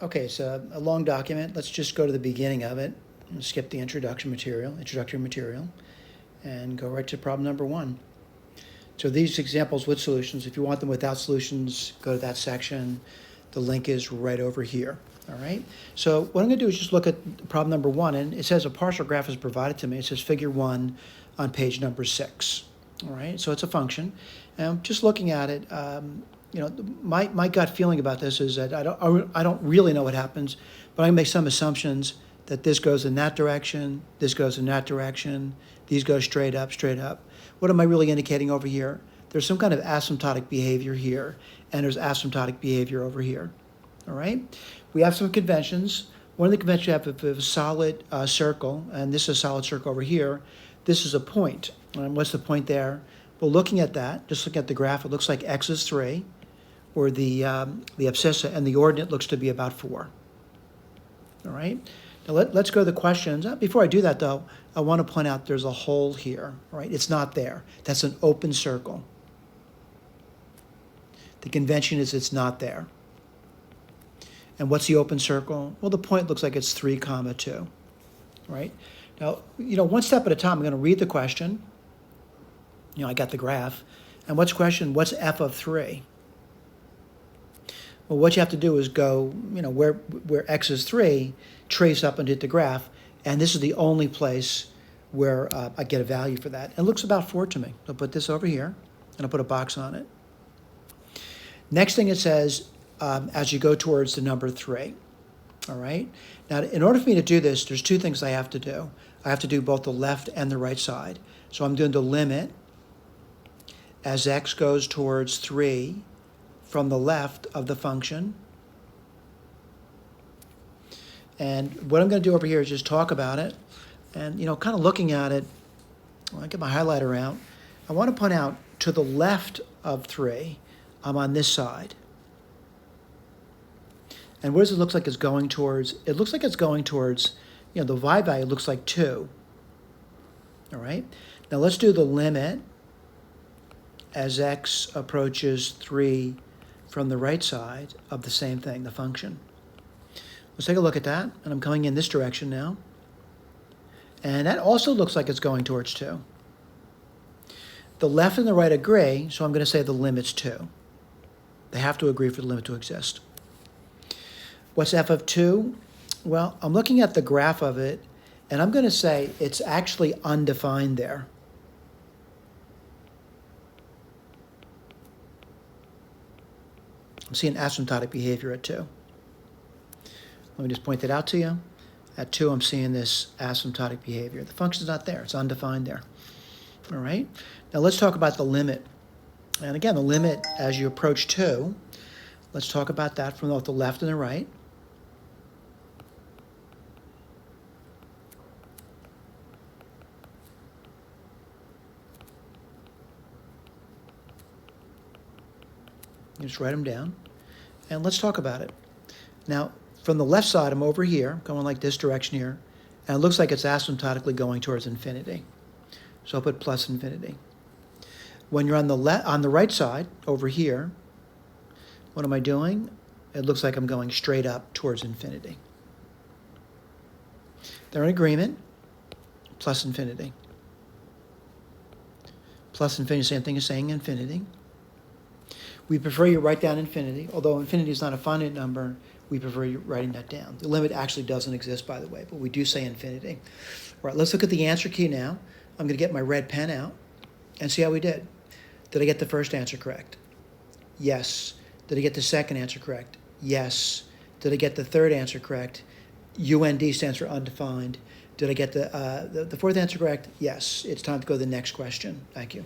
Okay, it's a long document. Let's just go to the beginning of it and skip the introductory material, and go right to problem number 1. So these examples with solutions, if you want them without solutions, go to that section. The link is right over here. All right. So what I'm going to do is just look at problem number 1, and it says a partial graph is provided to me. It says figure 1 on page number 6. All right. So it's a function, and I'm just looking at it. My gut feeling about this is that I don't really know what happens, but I can make some assumptions that this goes in that direction, this goes in that direction, these go straight up, straight up. What am I really indicating over here? There's some kind of asymptotic behavior here, and there's asymptotic behavior over here. All right? We have some conventions. One of the conventions we have a solid circle, and this is a solid circle over here. This is a point. And what's the point there? Well, looking at that, just looking at the graph, it looks like x is 3, or the abscissa, and the ordinate looks to be about 4. All right? Now let's go to the questions. Before I do that, though, I want to point out there's a hole here. Right? It's not there. That's an open circle. The convention is it's not there. And what's the open circle? Well, the point looks like it's 3, 2. Right? Now, one step at a time, I'm going to read the question. I got the graph. And what's the question? What's f of 3? Well, what you have to do is go, where x is 3, trace up and hit the graph, and this is the only place where I get a value for that. It looks about 4 to me. I'll put this over here, and I'll put a box on it. Next thing it says, as you go towards the number 3. All right? Now, in order for me to do this, there's 2 things I have to do. I have to do both the left and the right side. So I'm doing the limit as x goes towards 3 from the left of the function. And what I'm going to do over here is just talk about it. And, kind of looking at it, I get my highlighter out. I want to point out to the left of 3, I'm on this side. And what does it look like it's going towards? It looks like it's going towards, the y value looks like 2. All right? Now let's do the limit as x approaches 3 from the right side of the same thing, the function. Let's take a look at that. And I'm coming in this direction now. And that also looks like it's going towards 2. The left and the right agree, so I'm going to say the limit's 2. They have to agree for the limit to exist. What's f of 2? Well, I'm looking at the graph of it, and I'm going to say it's actually undefined there. I'm seeing asymptotic behavior at 2. Let me just point that out to you. At 2, I'm seeing this asymptotic behavior. The function's not there. It's undefined there. All right? Now let's talk about the limit. And again, the limit as you approach 2, let's talk about that from both the left and the right. You just write them down. And let's talk about it. Now, from the left side, I'm over here, going like this direction here, and it looks like it's asymptotically going towards infinity. So I'll put plus infinity. When you're on the right side, over here, what am I doing? It looks like I'm going straight up towards infinity. They're in agreement, plus infinity. Plus infinity, same thing as saying infinity. We prefer you write down infinity, although infinity is not a finite number, we prefer you writing that down. The limit actually doesn't exist, by the way, but we do say infinity. All right, let's look at the answer key now. I'm going to get my red pen out and see how we did. Did I get the first answer correct? Yes. Did I get the second answer correct? Yes. Did I get the third answer correct? UND stands for undefined. Did I get the fourth answer correct? Yes. It's time to go to the next question. Thank you.